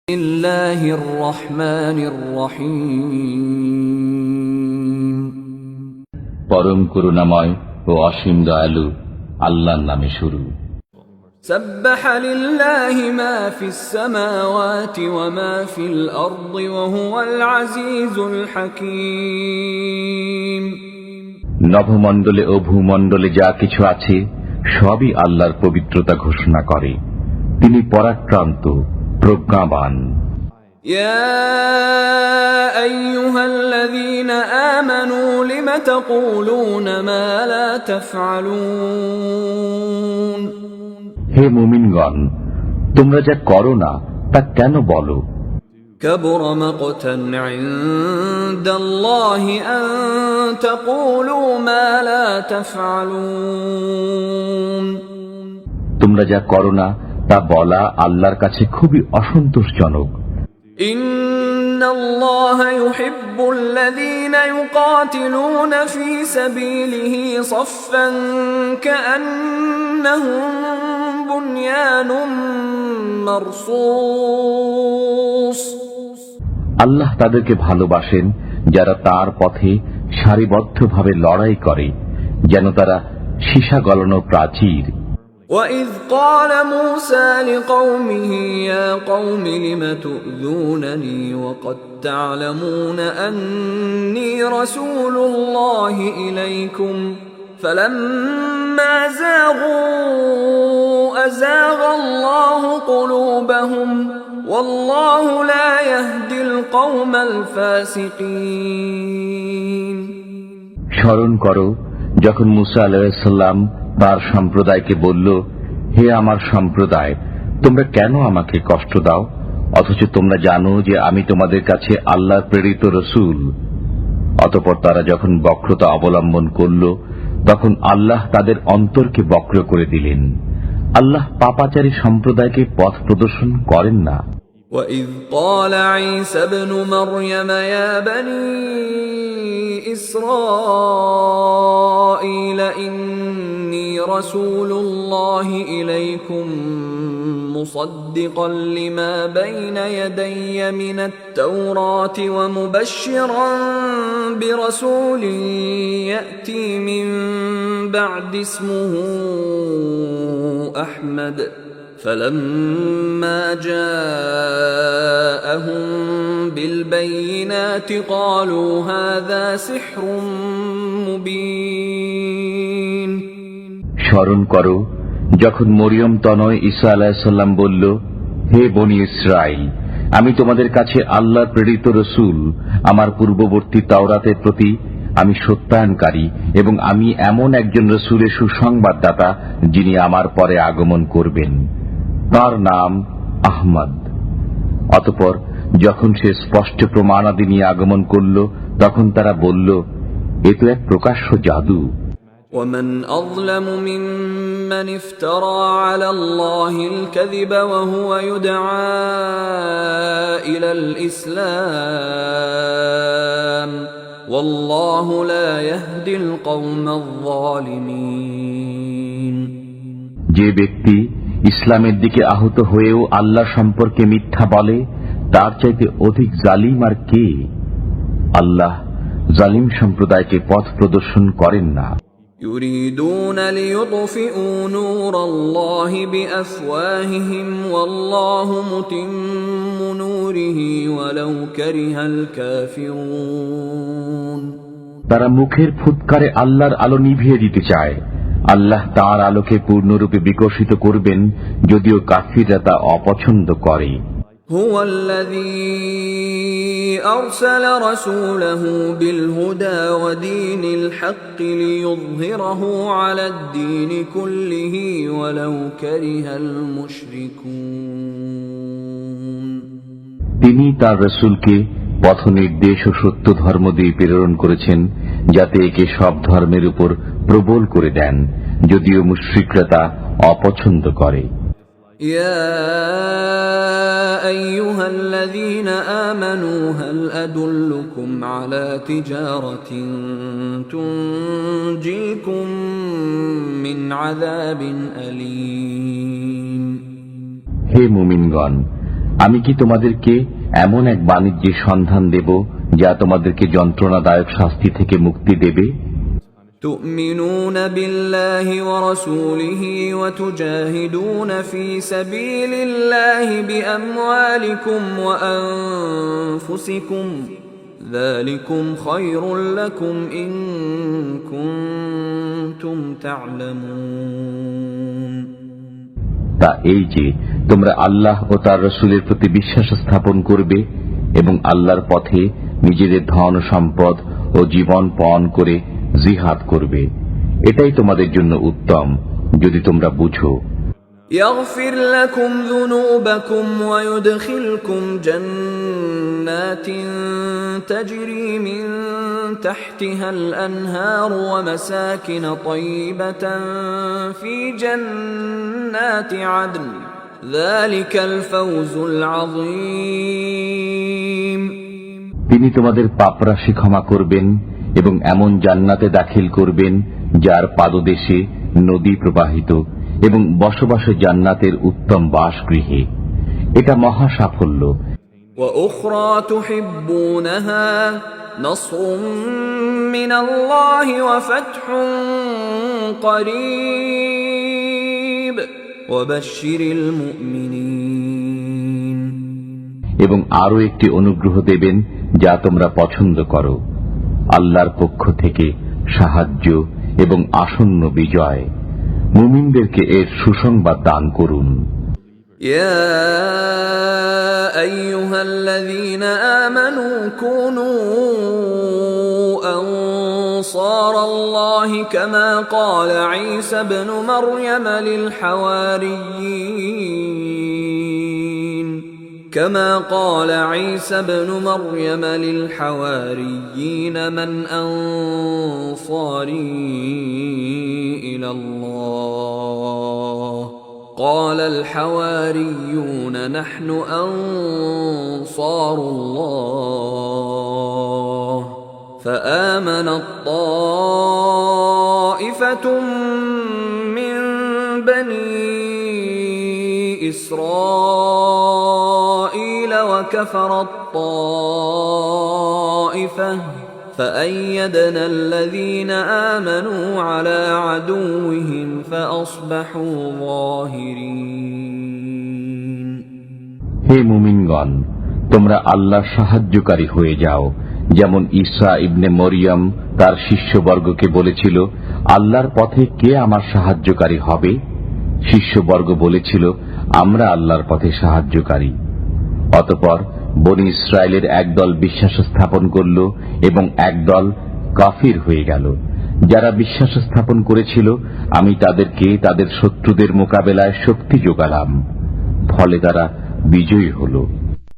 বিসমিল্লাহির রহমানির রহিম। পরম করুণাময় ও অসীম দয়ালু আল্লাহর নামে শুরু। সাব্বাহা লিল্লাহি মা ফিস সামাওয়াতি ওয়া মা ফিল আরদি ওয়া হুয়াল আজিজুল হাকীম। নভমণ্ডলে ও ভূমণ্ডলে যা কিছু আছে সবই আল্লাহর পবিত্রতা ঘোষণা করে। তিনি পরাক্রান্ত, প্রজ্ঞাবান। ইয়া আইয়ুহাল্লাযীনা আমানু লিমা তাকুলুনা মা লা তাফআলুন। হে মুমিনগণ, তোমরা যা করো না তা কেন বলো? كبر مقتا عند الله أن تقولوا ما لا تفعلون। তোমরা যা করো না তা বলা আল্লাহর কাছে খুবই অসন্তোষজনক। إن الله يحب الذين يقاتلون في سبيله صفا كأنهم بنيان مرصوص। আল্লাহ তাদেরকে ভালোবাসেন যারা তার পথে সারিবদ্ধভাবে লড়াই করে, যেন তারা সীসা গলানো প্রাচীর। وَإِذْ قَالَ مُوسَى لِقَوْمِهِ يَا قَوْمِ لِمَ تُؤْذُونَنِي وَقَدْ تَعْلَمُونَ أَنِّي رَسُولُ اللَّهِ إِلَيْكُمْ فَلَمَّا زَاغُوا أَزَاغَ اللَّهُ قُلُوبَهُمْ وَاللَّهُ لَا يَهْدِي الْقَوْمَ الْفَاسِقِينَ। স্মরণ করো যখন মুসা আলাইহিস সালাম তার সম্প্রদায়কে বলল, হে আমার সম্প্রদায়, তোমরা কেন আমাকে কষ্ট দাও, অথচ তোমরা জানো যে আমি তোমাদের কাছে আল্লাহর প্রেরিত রসূল। অতঃপর তারা যখন বক্রতা অবলম্বন করল, তখন আল্লাহ তাদের অন্তরকে বক্র করে দিলেন। আল্লাহ পাপাচারী সম্প্রদায়কে পথ প্রদর্শন করেন না। وَإِذْ قَالَ عِيسَى ابْنُ مَرْيَمَ يَا بَنِي إِسْرَائِيلَ إِنِّي رَسُولُ اللَّهِ إِلَيْكُمْ مُصَدِّقًا لِمَا بَيْنَ يَدَيَّ مِنَ التَّوْرَاةِ وَمُبَشِّرًا بِرَسُولٍ يَأْتِي مِن بَعْدِ اسْمُهُ أَحْمَدُ فَلَمَّا جَاءَهُم بِالْبَيِّنَاتِ قَالُوا هَذَا سِحْرٌ مُبِينٌ। স্মরণ করো যখন মরিয়ম তনয় ঈসা আলাইহিস সালাম বলল, হে বনি ইসরাইল, আমি তোমাদের কাছে আল্লাহর প্রেরিত রসূল। আমার পূর্ববর্তী তাওরাতের প্রতি আমি সত্যায়নকারী এবং আমি এমন একজন রসূলের সুসংবাদদাতা যিনি আমার পরে আগমন করবেন। তার নাম আহমদ। অতঃপর যখন সে স্পষ্ট প্রমাণাদি নিয়ে আগমন করল, তখন তারা বলল, এ তো এক প্রকাশ্য জাদু। ومن أظلم ممن افترى على الله الكذب وهو يدعى إلى الإسلام والله لا يهدي القوم الظالمين। যে ব্যক্তি ইসলামের দিকে আহত হয়েও আল্লাহ সম্পর্কে মিথ্যা বলে, তার চাইতে অধিক জালিম আর কে? আল্লাহ জালিম সম্প্রদায়কে পথ প্রদর্শন করেন না। يريدون ليطفئوا نور الله بأفواههم والله متم نوره ولو كره الكافرون। তারা মুখের ফুৎকারে আল্লাহর আলো নিভিয়ে দিতে চায়। আল্লাহ তাঁর আলোকে পূর্ণরূপে বিকশিত করবেন, যদিও কাফিররা তা অপছন্দ করে। هو الذي أرسل رسوله بالهدى ودين الحق ليظهره على الدين كله ولو كره المشركون। তিনি তার রসূলকে পথ নির্দেশ ও সত্য ধর্ম দিয়ে প্রেরণ করেছেন, যাতে একে সব ধর্মের উপর প্রবল করে দেন, যদিও মুশরিকরা তা অপছন্দ করে। يا أيها الذين آمنوا هل أدلكم على تجارة تنجيكم من عذاب أليم। হে মুমিনগণ, আমি কি তোমাদেরকে এমন এক বাণিজ্যের সন্ধান দেব যা তোমাদেরকে যন্ত্রণাদায়ক শাস্তি থেকে মুক্তি দেবে? تؤمنون بالله ورسوله وتجاهدون في سبيل الله بأموالكم وأنفسكم ذلكم خير لكم إن كنتم تعلمون তা এই যে তোমরা আল্লাহ ও তার রাসূলের প্রতি বিশ্বাস স্থাপন করবে এবং আল্লাহর পথে নিজেদের ধন সম্পদ ও জীবন পণ করে জিহাদ করবে, এটাই তোমাদের জন্য উত্তম যদি তোমরা বুঝো। يغفر لكم ذنوبكم ويدخلكم جنات تجري من تحتها الأنهار ومساكن طيبة في جنات عدن ذلك الفوز العظيم তিনি তোমাদের পাপরাশি ক্ষমা করবেন এবং এমন জান্নাতে দাখিল করবেন যার পাদদেশে নদী প্রবাহিত এবং বসবাসে জান্নাতের উত্তম বাসগৃহে, এটা মহা সাফল্য। وأخرى تحبونها نصر من الله وفتح قريب وبشر المؤمنين এবং আরো একটি অনুগ্রহ দেবেন যা তোমরা পছন্দ করো, আল্লাহর পক্ষ থেকে সাহায্য এবং আসন্ন বিজয়। মুমিনদেরকে এর সুসংবাদ দান করুন। يا أيها الذين آمنوا كونوا أنصار الله كما قال عيسى ابن مريم للحواريين من أنصاري إلى الله قال الحواريون نحن أنصار الله فآمنت طائفة من بني إسرائيل وكفرت طائفة فأيدنا الذين آمنوا على عدوهم فأصبحوا ظاهرين হে মুমিনগণ, তোমরা আল্লাহর সাহায্যকারী হয়ে যাও, যেমন ঈসা ইবনে মরিয়ম তার শিষ্যবর্গকে বলেছিল, আল্লাহর পথে কে আমার সাহায্যকারী হবে? শিষ্যবর্গ বলেছিল, আমরা আল্লাহর পথে সাহায্যকারী। অতঃপর বনী ইসরায়েলের একদল বিশ্বাস স্থাপন করল এবং একদল কাফির হয়ে গেল। যারা বিশ্বাস স্থাপন করেছিল আমি তাদেরকে তাদের শত্রুদের মোকাবেলায় শক্তি যোগালাম, ফলে তারা বিজয়ী হল।